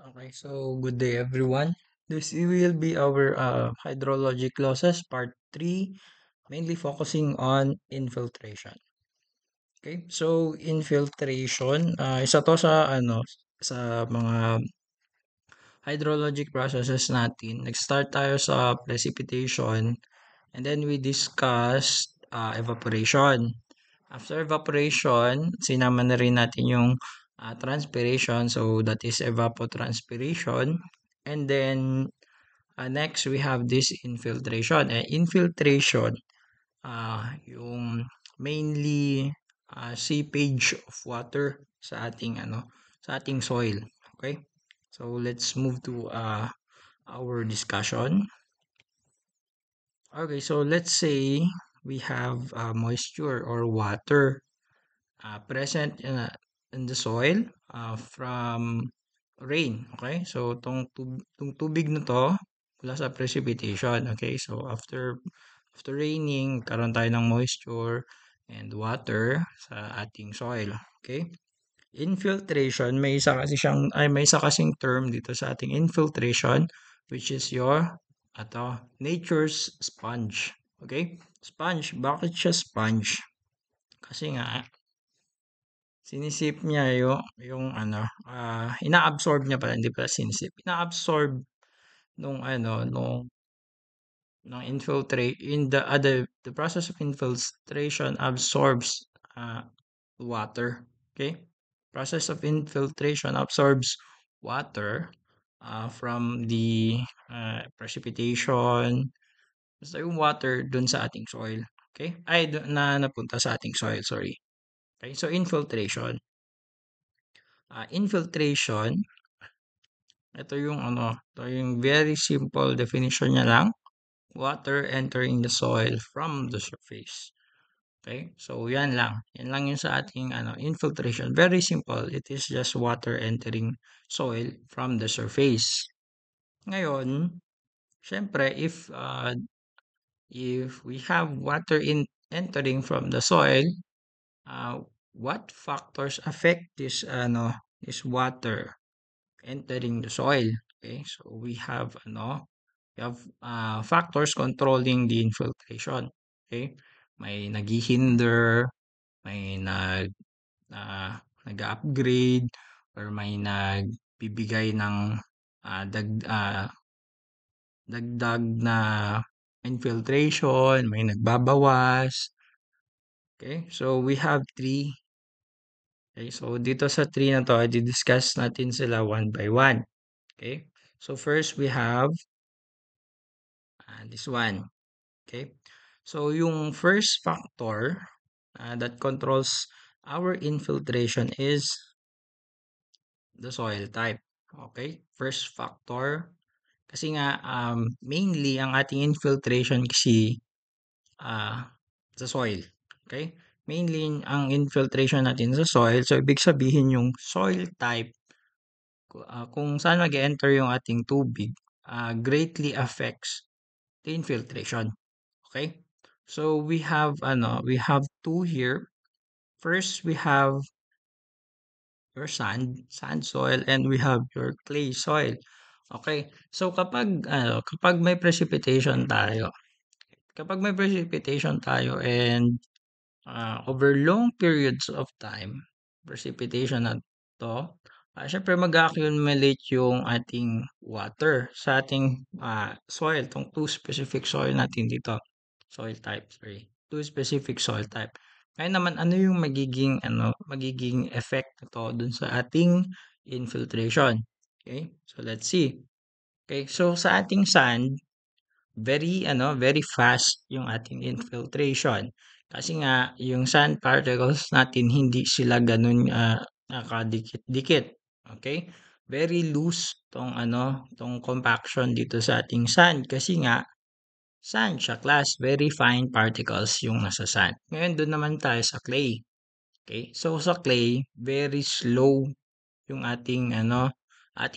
Okay, so good day everyone. This will be our hydrologic losses part 3, mainly focusing on infiltration. Okay, so infiltration, isa to sa sa mga hydrologic processes natin. Nag-start tayo sa precipitation and then we discussed evaporation. After evaporation, sinama na rin natin yung transpiration. So, that is evapotranspiration. And then, next, we have this infiltration. Infiltration, yung mainly seepage of water sa ating sa ating soil. Okay? So, let's move to our discussion. Okay, so let's say we have moisture or water present in the soil from rain. Okay? So, tong tubig na to mula sa precipitation. Okay? So, after raining, karon tayo ng moisture and water sa ating soil. Okay? Infiltration, may isa kasing term dito sa ating infiltration, which is your nature's sponge. Okay? Sponge, bakit siya sponge? Kasi nga, sinisip niya yung inaabsorb niya pala, hindi pala sinisip. Inaabsorb nung nung infiltrate in the process of infiltration absorbs water. Okay? Process of infiltration absorbs water from the precipitation. Basta yung water dun sa ating soil. Okay? Na napunta sa ating soil, sorry. Okay? So infiltration. Infiltration, ito yung very simple definition niya lang. Water entering the soil from the surface. Okay? So, yan lang. Yan lang yung sa ating infiltration. Very simple. It is just water entering soil from the surface. Ngayon, syempre, if we have water entering from the soil, uh, what factors affect this water entering the soil? Okay? So, we have factors controlling the infiltration. Okay? May naghihinder, may nag-upgrade, or may nagbibigay ng ah, dag, ah, dagdag na infiltration, may nagbabawas. Okay? So, we have three. Okay? So, dito sa three na to, i-discuss natin sila one by one. Okay? So, first we have this one. Okay? So, yung first factor that controls our infiltration is the soil type. Okay? First factor. Kasi nga, mainly, ang ating infiltration kasi sa soil. Okay? Mainly, ang infiltration natin sa soil. So, ibig sabihin yung soil type, kung saan mag-enter yung ating tubig, greatly affects the infiltration. Okay? So, we have two here. First, we have your sand soil, and we have your clay soil. Okay. So kapag may precipitation tayo and over long periods of time, precipitation na to, syempre mag-accumulate yung ating water sa ating soil, tong two specific soil natin dito. Soil type, sorry. Two specific soil type. Kaya naman, ano yung magiging effect nito dun sa ating infiltration? Okay? So, let's see. Okay, so sa ating sand, very fast yung ating infiltration. Kasi nga, yung sand particles natin, hindi sila ganun nakadikit-dikit. Okay? Very loose tong compaction dito sa ating sand. Kasi nga, sand siya class, very fine particles yung nasa sand. Ngayon, doon naman tayo sa clay. Okay? So, sa clay, very slow yung ating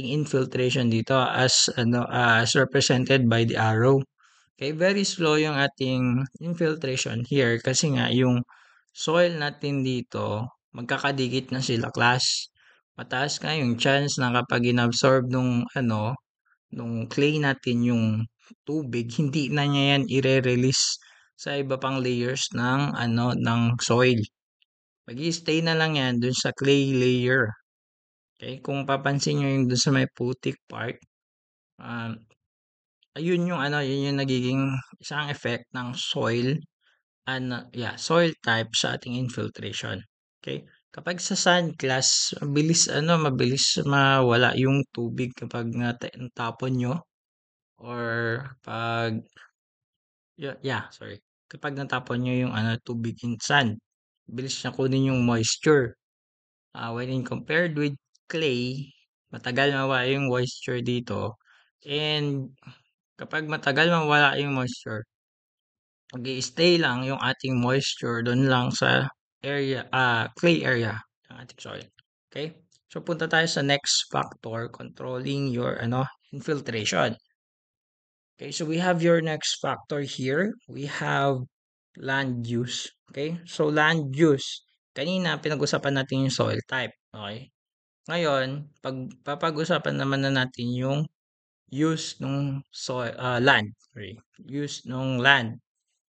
infiltration dito as represented by the arrow. Okay, very slow yung ating infiltration here kasi nga yung soil natin dito magkakadikit na sila class. mataas nga yung chance na kapag inabsorb nung clay natin yung tubig, hindi na niya yan ire-release sa iba pang layers ng soil. Mag-i-stay na lang yan dun sa clay layer. Okay? Kung papansin nyo yung dun sa may putik part, um, yun yung nagiging isang effect ng soil soil type sa ating infiltration. Okay? Kapag sa sand class, mabilis mawala yung tubig kapag natapon nyo or pag sorry. Kapag natapon nyo yung tubig in sand, bilis niya kunin yung moisture. When in compared with clay, matagal mawala yung moisture dito. And kapag matagal mawala yung moisture, mag-i-stay lang yung ating moisture doon lang sa clay area ng ating soil. Okay? So punta tayo sa next factor, controlling your infiltration. Okay, so we have your next factor here. We have land use. Okay? So land use. Kanina pinag-usapan natin yung soil type. Okay? Ngayon, papag-usapan naman na natin yung use ng land. Sorry. Use ng land.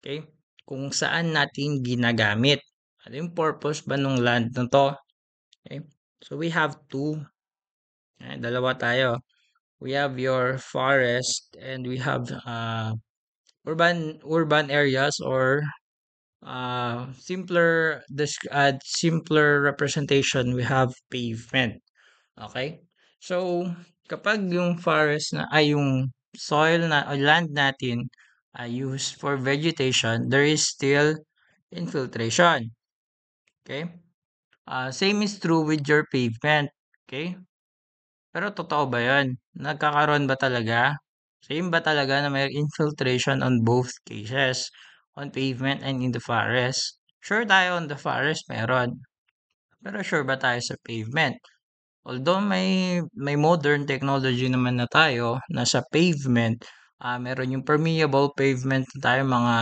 Okay? Kung saan natin ginagamit. Ano yung purpose ba ng land na to? Okay? So we have two. Dalawa tayo. We have your forest and we have urban areas or simpler representation, we have pavement. Okay? So kapag yung forest na ay yung soil na o land natin ay used for vegetation, there is still infiltration. Okay? Same is true with your pavement. Okay? Pero totoo ba 'yun? Nagkakaroon ba talaga? Same ba talaga na may infiltration on both cases, on pavement and in the forest? Sure tayo on the forest meron, pero sure ba tayo sa pavement? Although may modern technology naman na tayo na sa pavement, meron yung permeable pavement na tayo mga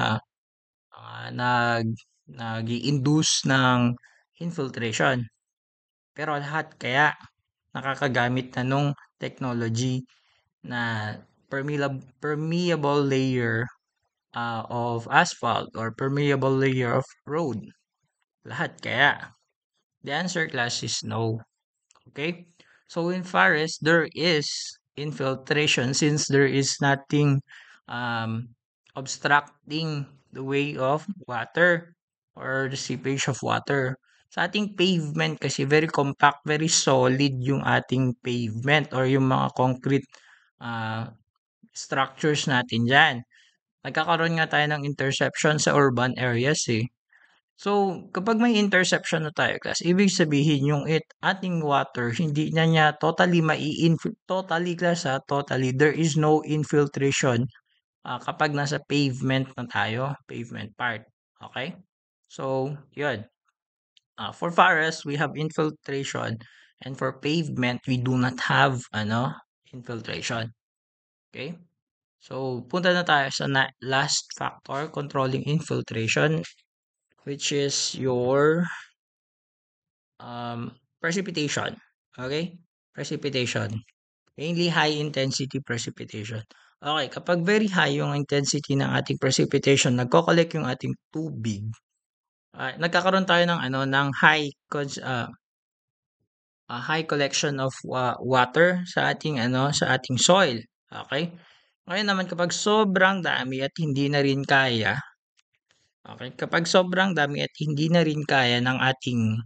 nag-i-induce ng infiltration. Pero lahat kaya nakakagamit na nung technology na permeable layer of asphalt or permeable layer of road. Lahat kaya? The answer, class, is no. Okay? So in forest, there is infiltration since there is nothing obstructing the way of water or the seepage of water. Sa ating pavement kasi very compact, very solid yung ating pavement or yung mga concrete uh, structures natin dyan. Nagkakaroon nga tayo ng interception sa urban areas eh. So, kapag may interception na tayo, class, ibig sabihin yung ating water, hindi na niya totally totally, class, totally, there is no infiltration kapag nasa pavement na tayo, pavement part. Okay? So, yun. For forest, we have infiltration, and for pavement, we do not have infiltration. Okay? So, punta na tayo sa last factor, controlling infiltration, which is your precipitation. Okay? Precipitation. Mainly high intensity precipitation. Okay, kapag very high yung intensity ng ating precipitation, nagko-collect yung ating tubig. Nagkakaroon tayo ng high collection of water sa ating soil. Okay? Ngayon naman kapag sobrang dami at hindi na rin kaya, okay, kapag sobrang dami at hindi na rin kaya ng ating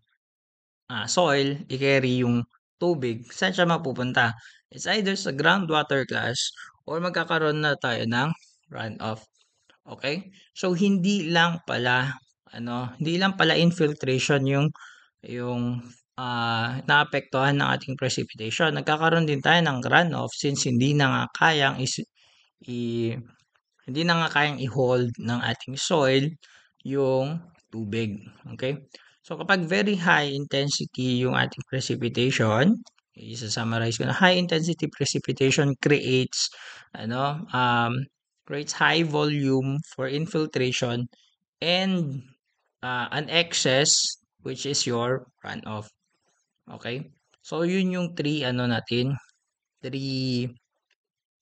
soil i-carry yung tubig, saan siya mapupunta? It's either sa groundwater, class, or magkakaroon na tayo ng runoff. Okay? So hindi lang pala infiltration yung naapektuhan ng ating precipitation. Nagkakaroon din tayo ng runoff since i hindi na nga kayang i-hold ng ating soil yung tubig. Okay? So kapag very high intensity yung ating precipitation, isa-summarize ko na high intensity precipitation creates high volume for infiltration and an excess which is your runoff. Okay? So yun yung three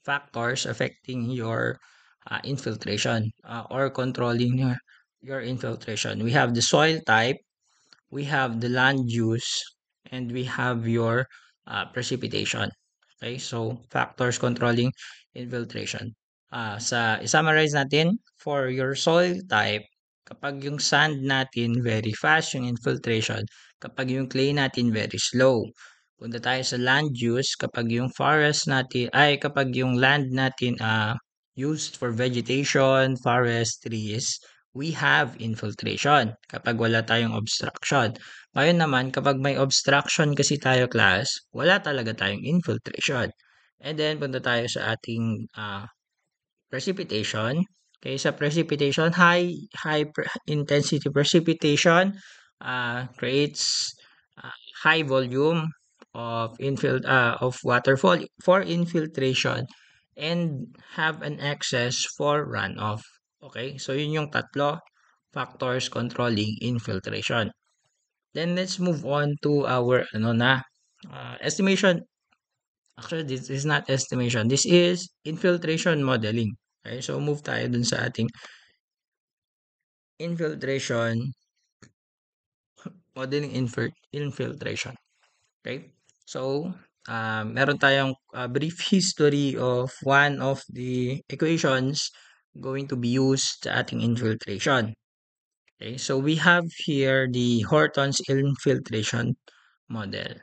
factors affecting your infiltration or controlling your infiltration. We have the soil type, we have the land use, and we have your precipitation. Okay, so factors controlling infiltration. Summarize natin, for your soil type, kapag yung sand natin very fast yung infiltration, kapag yung clay natin very slow. Punta tayo sa land use, kapag yung forest natin, kapag yung land natin used for vegetation, forestries, we have infiltration kapag wala tayong obstruction. Ngayon naman, kapag may obstruction kasi tayo class, wala talaga tayong infiltration. And then, punta tayo sa ating precipitation. Okay, sa precipitation, intensity precipitation creates high volume of waterfall for infiltration and have an excess for runoff. Okay, so yun yung tatlo factors controlling infiltration. Then let's move on to our estimation. Actually, this is not estimation. This is infiltration modeling. Okay, so move tayo dun sa ating infiltration modeling infiltration. Okay? So, meron tayong brief history of one of the equations going to be used sa ating infiltration. Okay, so we have here the Horton's infiltration model.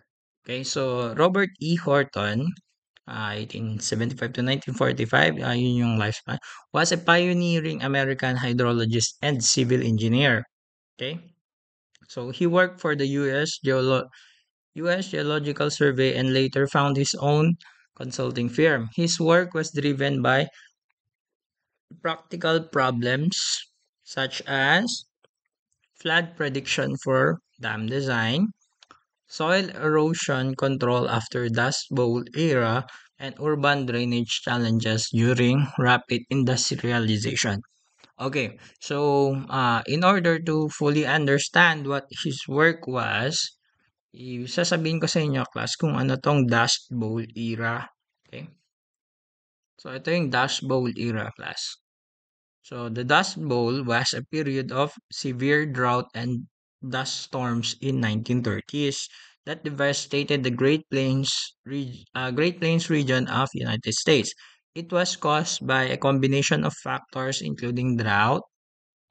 Okay, so Robert E. Horton, 1875 to 1945, yun yung lifespan, was a pioneering American hydrologist and civil engineer. Okay, so he worked for the U.S. Geological Survey and later found his own consulting firm. His work was driven by practical problems such as flood prediction for dam design, soil erosion control after Dust Bowl era, and urban drainage challenges during rapid industrialization. Okay, so in order to fully understand what his work was, sasabihin ko sa inyo class kung ano tong Dust Bowl era. Okay, so ito yung Dust Bowl era class. So the Dust Bowl was a period of severe drought and dust storms in 1930s that devastated the Great Plains region of United States. It was caused by a combination of factors including drought,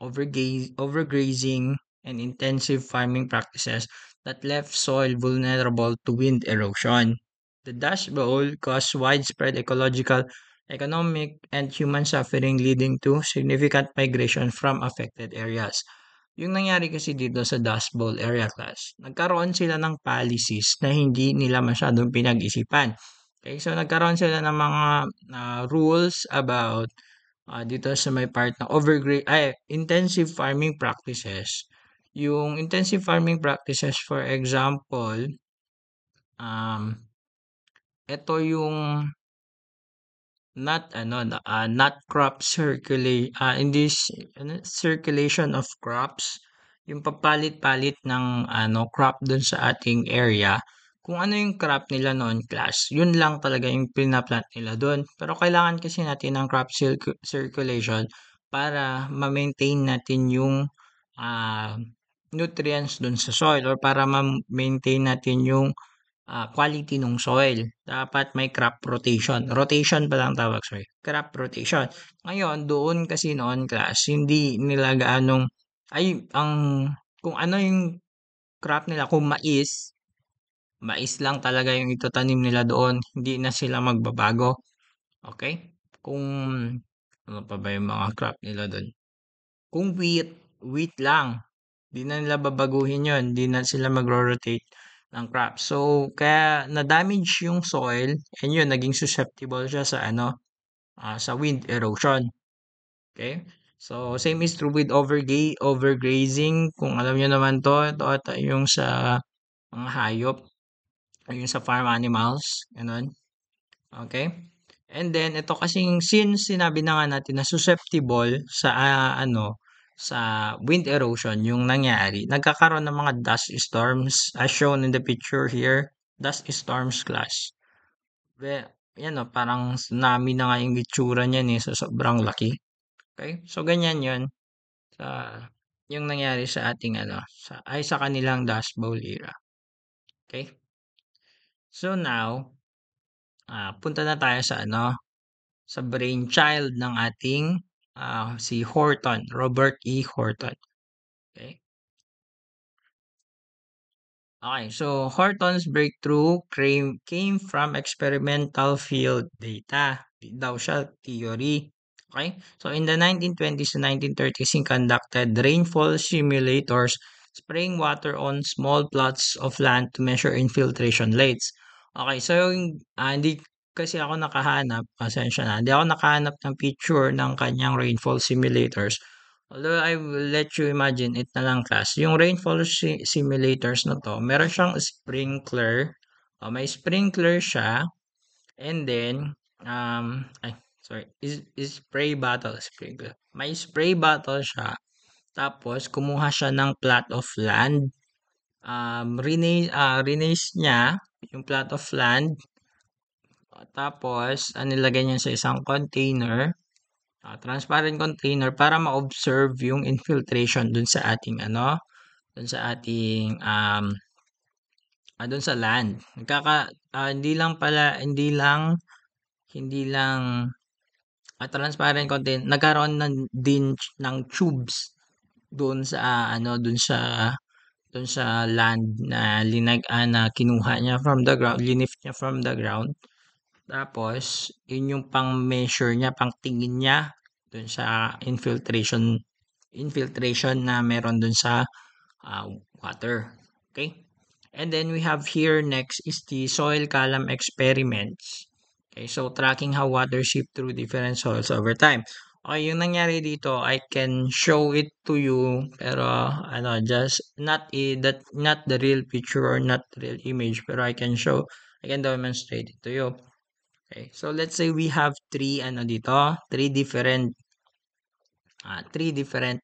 overgrazing, and intensive farming practices that left soil vulnerable to wind erosion. The Dust Bowl caused widespread ecological, economic, and human suffering, leading to significant migration from affected areas. Yung nangyari kasi dito sa Dust Bowl area class, nagkaroon sila ng policies na hindi nila masyadong pinag-isipan. Okay, so nagkaroon sila ng mga rules about dito sa may part na intensive farming practices. Yung intensive farming practices, for example, ito yung not crop in this circulation of crops, yung papalit-palit ng crop dun sa ating area. Kung ano yung crop nila noon class, yun lang talaga yung pinaplant nila doon. Pero kailangan kasi natin ng crop circulation para ma-maintain natin yung ah, nutrients dun sa soil or para ma-maintain natin yung quality ng soil. Dapat may crop rotation. Rotation pa lang tawag, sorry. Crop rotation. Ngayon, doon kasi noon class, hindi nila gaanong, kung ano yung crop nila, kung mais lang talaga yung itatanim nila doon. Hindi na sila magbabago. Okay? Kung, ano pa ba yung mga crop nila doon? Kung wheat lang. Di na nila babaguhin yon, di na sila magro-rotate ng crops. So, kaya na-damage yung soil and yun, naging susceptible siya sa sa wind erosion. Okay? So, same is true with overgrazing. Kung alam nyo naman to, ito yung sa mga hayop, yung sa farm animals, ganun. Okay? And then ito kasing since sinabi na nga natin na susceptible sa sa wind erosion yung nangyari, nagkakaroon ng mga dust storms as shown in the picture here. dust storms class. Yan o, parang tsunami na nga yung itsura niyan eh, sa sobrang laki. Okay? So, ganyan yun. Sa, yung nangyari sa ating sa kanilang Dust Bowl era. Okay? So, now, punta na tayo sa brainchild ng ating si Horton, Robert E. Horton. Okay? Okay, so Horton's breakthrough came from experimental field data. Di daw siya theory. Okay? So in the 1920s to 1930s, he conducted rainfall simulators, spraying water on small plots of land to measure infiltration rates. Okay, so hindi kasi ako nakahanap, pasensya na, hindi ako nakahanap ng picture ng kanyang rainfall simulators. Although I will let you imagine it na lang class. Yung rainfall simulators na to, meron siyang sprinkler. May sprinkler siya. And then, is spray bottle sprinkler. May spray bottle siya. Tapos, kumuha siya ng plot of land. Rinaise niya yung plot of land. Tapos, nilagay niya sa isang container. Transparent container para ma-observe yung infiltration dun sa ating dun sa ating dun sa land. Hindi lang transparent container, nagkaroon din ng tubes dun sa dun sa land na na kinuha niya from the ground, linift niya from the ground. Tapos, yun yung pang-measure niya, pang-tingin niya dun sa infiltration na meron dun sa water. Okay? And then we have here next is the soil column experiments. Okay, so tracking how water seep through different soils over time. Okay, yung nangyari dito, I can show it to you, pero just not the real picture or not the real image, pero I can demonstrate it to you. Okay, so let's say we have three different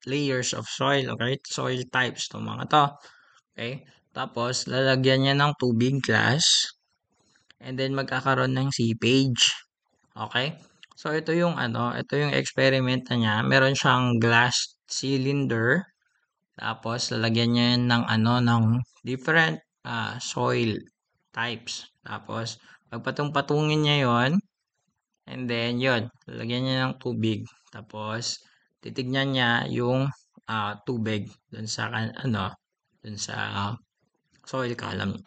layers of soil, okay? Soil types to mga to. Okay? Tapos lalagyan niya ng tubig glass and then magkakaroon ng seepage. Okay? So ito yung experiment niya. Meron siyang glass cylinder. Tapos lalagyan niya ng ng different soil types. Tapos pagpatong-patungin niya 'yon. And then, yun, lalagyan niya ng tubig. Tapos, titignan niya yung tubig dun sa, dun sa soil column.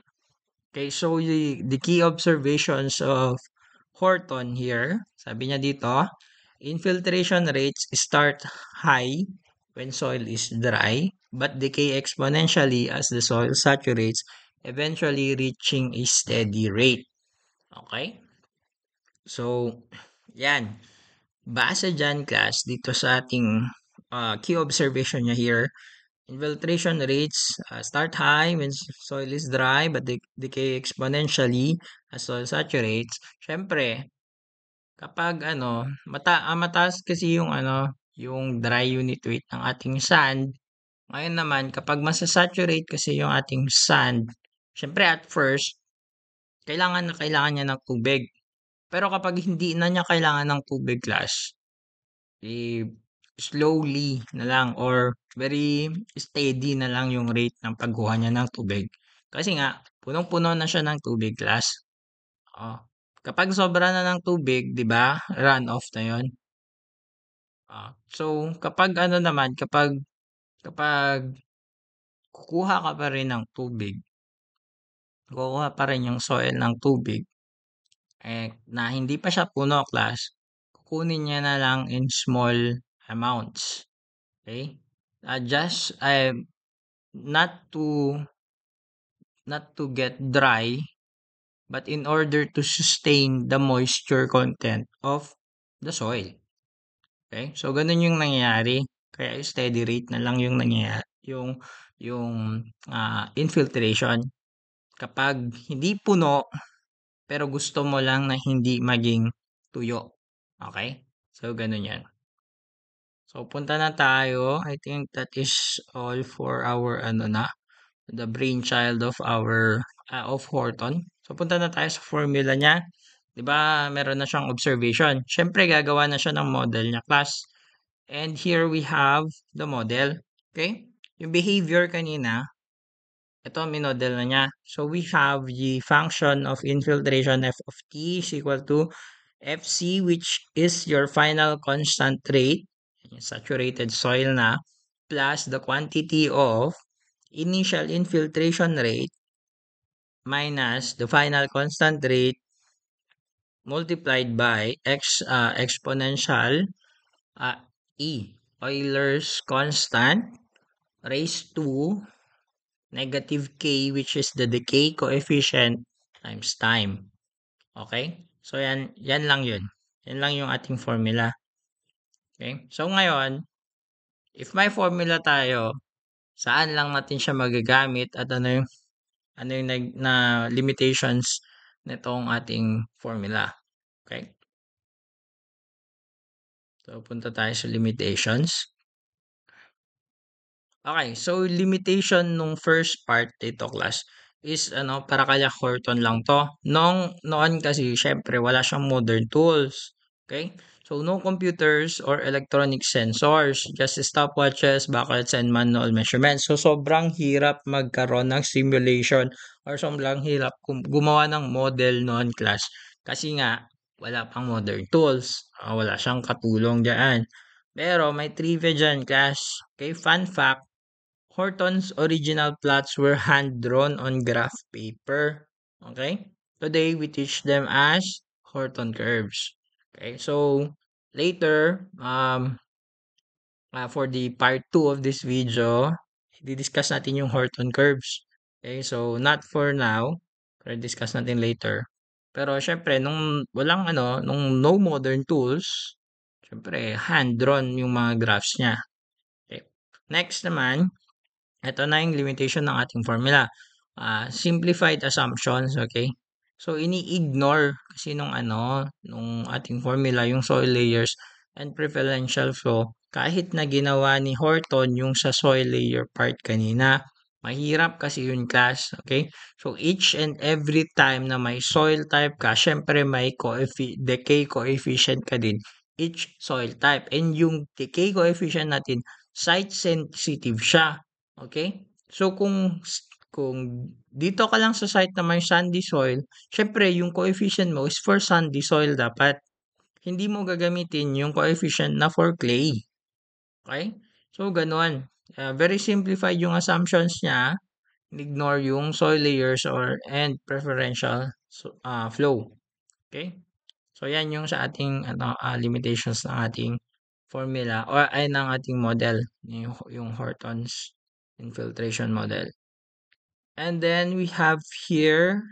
Okay, so the key observations of Horton here, sabi niya dito, infiltration rates start high when soil is dry, but decay exponentially as the soil saturates, eventually reaching a steady rate. Okay? So, yan. Base dyan, class, dito sa ating key observation niya here, infiltration rates start high when soil is dry but decay exponentially as soil saturates. Siyempre, kapag mataas kasi yung dry unit weight ng ating sand. Ngayon naman, kapag masasaturate kasi yung ating sand, siyempre at first, kailangan niya ng tubig. Pero kapag hindi na niya kailangan ng tubig, class, slowly na lang or very steady na lang yung rate ng pagkuha niya ng tubig. Kasi nga, punong-puno na siya ng tubig, class. Oh. Kapag sobra na ng tubig, 'di ba? Run off na 'yon. So kapag kukuha ka pa rin ng tubig, kukuha pa rin yung soil ng tubig, na hindi pa siya puno, class, kukunin niya na lang in small amounts. Okay? Just not to get dry, but in order to sustain the moisture content of the soil. Okay? So ganun yung nangyayari. Kaya steady rate na lang yung nangyayari, yung infiltration. Kapag hindi puno, pero gusto mo lang na hindi maging tuyo. Okay? So ganun yan. So punta na tayo. I think that is all for our the brainchild of our of Horton. So, punta na tayo sa formula niya. 'Di ba, meron na siyang observation. Siyempre, gagawa na siya ng model niya, class. And here we have the model. Okay? Yung behavior kanina, ito, minodel na niya. So, we have the function of infiltration f of t is equal to Fc, which is your final constant rate, saturated soil na, plus the quantity of initial infiltration rate minus the final constant rate multiplied by exponential uh, E, Euler's constant, raised to negative k, which is the decay coefficient times time. Okay? So, yan lang yun. Yan lang yung ating formula. Okay? So, ngayon, if may formula tayo, saan lang natin siya magagamit at ano yung na limitations nitong ating formula. Okay? So, punta tayo sa limitations. Okay, so limitation nung first part dito class is para kaya Horton lang 'to. Noon kasi siyempre wala siyang modern tools. Okay? So no computers or electronic sensors, just stopwatches, buckets, and manual measurements. So sobrang hirap magkaroon ng simulation or sobrang hirap gumawa ng model noon class. Kasi nga wala pang modern tools. Wala siyang katulong diyan. Pero may trivia dyan class. Okay, fun fact, Horton's original plots were hand-drawn on graph paper. Okay? Today, we teach them as Horton curves. Okay? So, later, for the part 2 of this video, di-discuss natin yung Horton curves. Okay? So, not for now. Pero discuss natin later. Pero, syempre, nung no modern tools, syempre, hand-drawn yung mga graphs niya. Okay? Next naman, ito na yung limitation ng ating formula. Simplified assumptions, okay? So, ini-ignore kasi nung ating formula, yung soil layers and preferential flow, kahit na ginawa ni Horton yung sa soil layer part kanina. Mahirap kasi yun class, okay? So, each and every time na may soil type ka, syempre may decay coefficient ka din each soil type. And yung decay coefficient natin, site sensitive siya. Okay? So kung dito ka lang sa site na may sandy soil, syempre yung coefficient mo is for sandy soil dapat. Hindi mo gagamitin yung coefficient na for clay. Okay? So ganoon. Very simplified yung assumptions niya. Ignore yung soil layers and preferential flow. Okay? So yan yung sa ating limitations ng ating formula or ay ng ating model, yung Horton's infiltration model. And then we have here,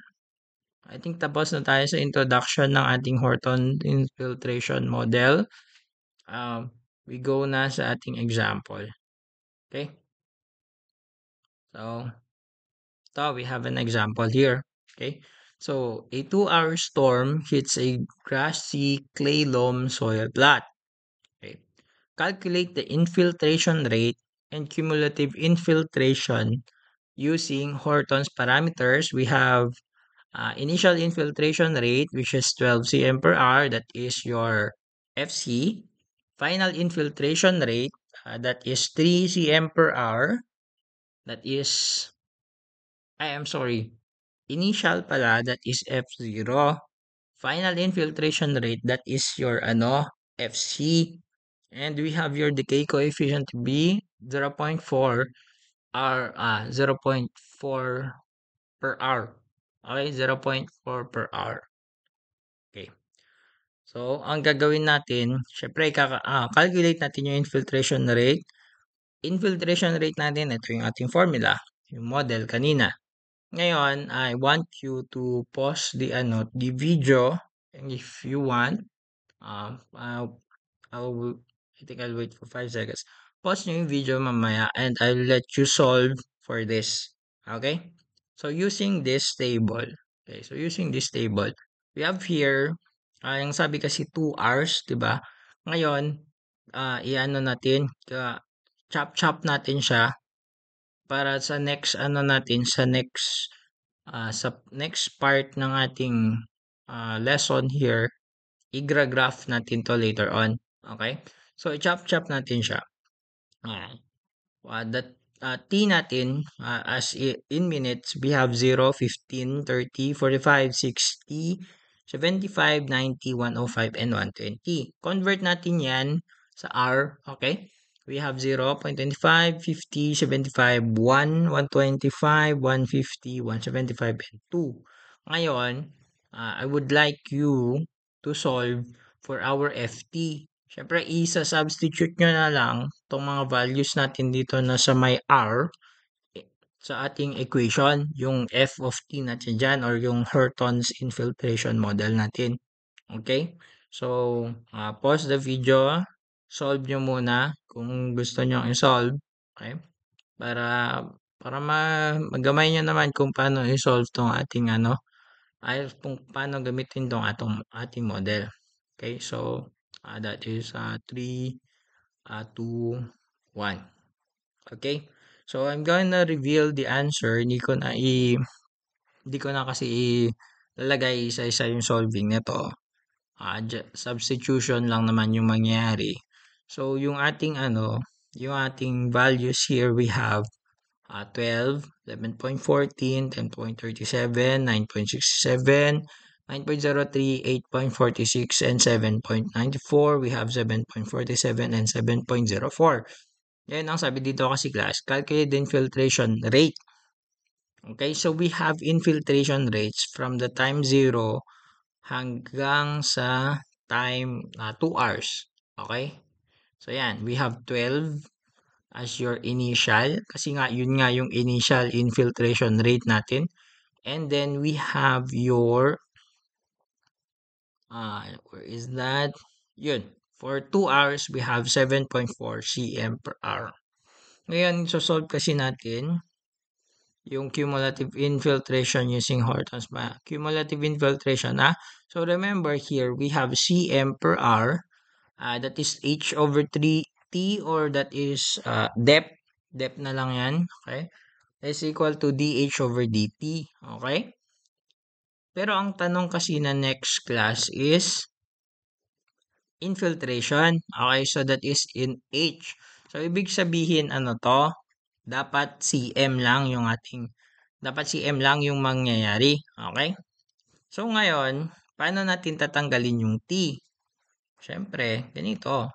I think tapos na tayo sa introduction ng ating Horton infiltration model. We go na sa ating example. Okay? So, we have an example here. Okay? So, a 2-hour storm hits a grassy clay loam soil plot. Okay? Calculate the infiltration rate and cumulative infiltration using Horton's parameters. We have initial infiltration rate, which is 12 cm per hour, that is your FC. Final infiltration rate, that is 3 cm per hour, that is, I am sorry, initial pala, that is F0. Final infiltration rate, that is your FC. And we have your decay coefficient to be 0.4 zero point 0.4 per hour. Okay, 0.4 per hour. Okay. So, ang gagawin natin, syempre, calculate natin yung infiltration rate. Infiltration rate natin, ito yung ating formula, yung model kanina. Ngayon, I want you to pause the video, and if you want, I think I'll wait for 5 seconds. Pause nyo yung video mamaya and I'll let you solve for this. Okay? So, using this table. Okay, so using this table, we have here, yung sabi kasi 2 hours, di ba? Ngayon, i-ano natin, chop-chop natin siya para sa next, Sa next part ng ating lesson here, i-graph natin to later on. Okay? So, i-chop-chop natin siya. Ah, that T natin in minutes, we have 0, 15, 30, 45, 60, 75, 90, 105, and 120. Convert natin yan sa R, okay? We have 0, 0.25, 50, 75, 1, 125, 150, 175, and 2. Ngayon, I would like you to solve for our FT. Siyempre, isa-substitute nyo na lang itong mga values natin dito na sa may R sa ating equation, yung F of T natin dyan or yung Hurton's infiltration model natin. Okay? So, pause the video, solve nyo muna kung gusto nyo i-solve. Okay? Para magamay nyo naman kung paano i-solve tong ating ay kung paano gamitin tong ating model. Okay? So, that is 3, 2, 1. Okay? So, I'm gonna reveal the answer. Hindi ko na kasi ilalagay isa-isa yung solving nito. Substitution lang naman yung mangyayari. So, yung ating values here, we have 12, 11.14, 10.37, 9.67, 9.03, 8.46, and 7.94. We have 7.47 and 7.04. Yan ang sabi dito kasi class, calculate the infiltration rate. Okay, so we have infiltration rates from the time 0 hanggang sa time 2 hours. Okay? So yan, we have 12 as your initial kasi nga yun nga yung initial infiltration rate natin. And then we have your where is that? Yun. For 2 hours, we have 7.4 cm per hour. Ngayon, solve kasi natin yung cumulative infiltration using Horton's cumulative infiltration. So remember here, we have cm per hour. That is h over 3t or that is depth. Depth na lang yan. Okay? Is equal to dh over dt. Okay? Pero ang tanong kasi na next class is infiltration. Okay, so that is in H. So, ibig sabihin, dapat cm lang yung mangyayari. Okay? So, ngayon, paano natin tatanggalin yung T? Siyempre, ganito.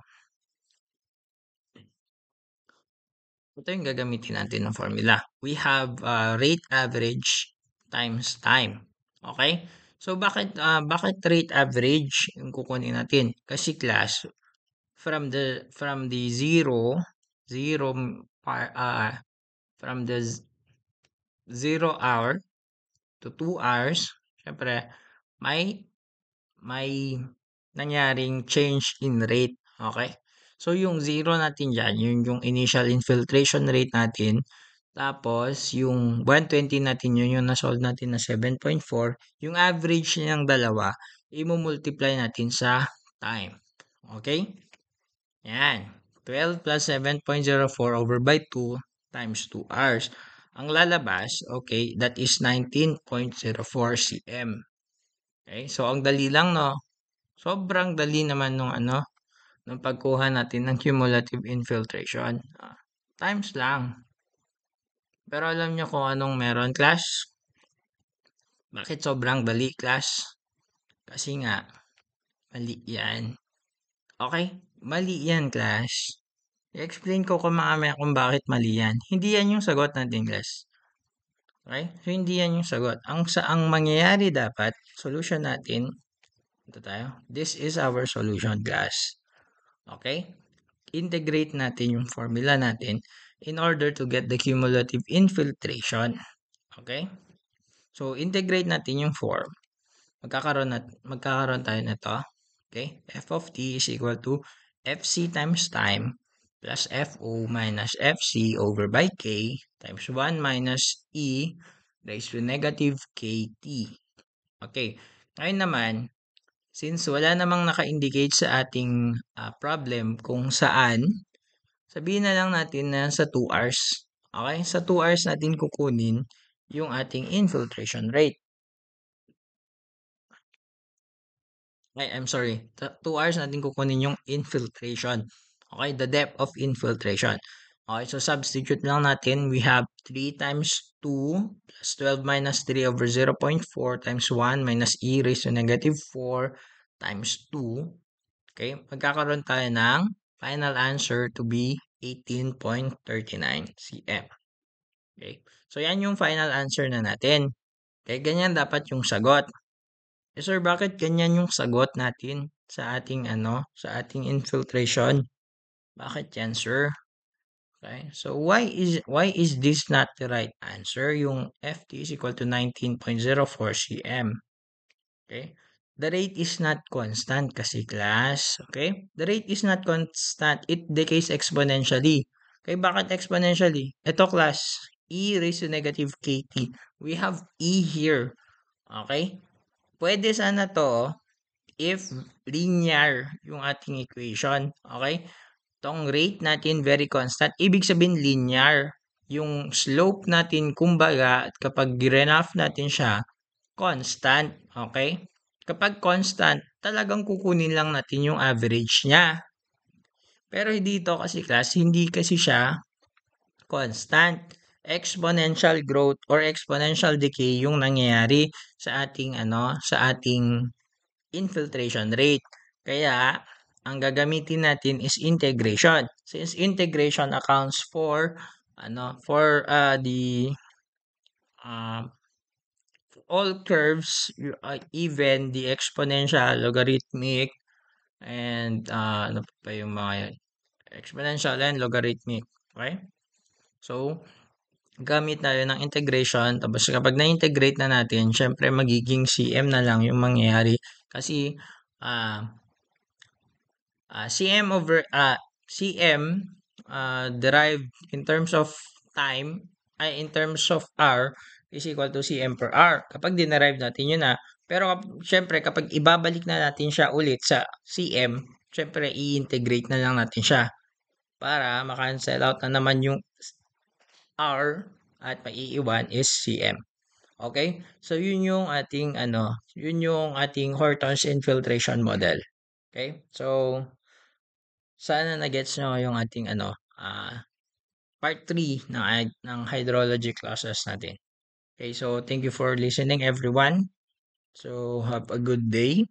Ito yung gagamitin natin ng formula. We have rate average times time. Okay? So, bakit rate average yung kukunin natin? Kasi class, from the 0 from the 0 hour to 2 hours, syempre may nangyaring change in rate. Okay? So, yung 0 natin dyan, yung initial infiltration rate natin. Tapos, yung 120 natin, yun yung na-solve natin na 7.4. Yung average niyang dalawa, i-multiply natin sa time. Okay? Yan. 12 plus 7.04 over by 2 times 2 hours. Ang lalabas, okay, that is 19.04 cm. Okay, so ang dali lang, no? Sobrang dali naman nung pagkuha natin ng cumulative infiltration. Times lang. Pero alam nyo kung anong meron, class? Bakit sobrang dali, class? Kasi nga, mali yan. Okay? Mali yan, class. I-explain ko mamaya kung bakit mali yan. Hindi yan yung sagot natin, class. Okay? So, hindi yan yung sagot. Ang mangyayari dapat, solution natin, ito tayo. This is our solution, class. Okay? Integrate natin yung formula natin in order to get the cumulative infiltration. Okay? So, integrate natin yung form. Magkakaroon tayo nito. Okay? F of t is equal to fc times time plus fo minus fc over by k times 1 minus e raised to negative kt. Okay. Ngayon naman, since wala namang naka-indicate sa ating problem kung saan, sabihin na lang natin na sa 2 hours. Okay? Sa 2 hours natin kukunin yung ating infiltration rate. Ay, I'm sorry. 2 hours natin kukunin yung infiltration. Okay, the depth of infiltration. Okay, so substitute lang natin. We have 3 times 2 plus 12 minus 3 over 0.4 times 1 minus e raised to negative 4 times 2. Okay, magkakaroon tayo ng final answer to be 18.39 cm. Okay, so yan yung final answer na natin. Okay, ganyan dapat yung sagot. Eh sir, bakit ganyan yung sagot natin sa ating sa ating infiltration? Bakit yan, sir? Okay. So why is this not the right answer? Yung FT is equal to 19.04 cm. Okay? The rate is not constant kasi class. Okay? The rate is not constant. It decays exponentially. Okay, bakit exponentially? Ito class, e raised to negative kt. We have e here. Okay? Pwede sana to if linear yung ating equation. Okay? Tong rate natin very constant. Ibig sabihin linear. Yung slope natin, kumbaga, kapag grenaph natin siya, constant. Okay? Kapag constant, talagang kukunin lang natin yung average niya. Pero dito kasi class, hindi kasi siya constant. Exponential growth or exponential decay yung nangyayari sa ating sa ating infiltration rate. Kaya, ang gagamitin natin is integration. Since integration accounts for the uh, all curves, even the exponential, logarithmic, and ano pa yung mga yun? Exponential and logarithmic. Okay? So, gamit tayo ng integration. Tapos kapag na-integrate na natin, syempre magiging cm na lang yung mangyayari. Kasi, cm derived in terms of time, ay in terms of r, is equal to cm per hour. Kapag dinerive natin yun pero syempre kapag ibabalik na natin siya ulit sa cm, syempre i-integrate na lang natin siya para makancel out na naman yung r at maiiwan is cm. Okay? So yun yung ating yun yung ating Horton's infiltration model. Okay? So sana na-gets nyo yung ating part 3 ng hydrology classes natin. Okay, so thank you for listening everyone. So have a good day.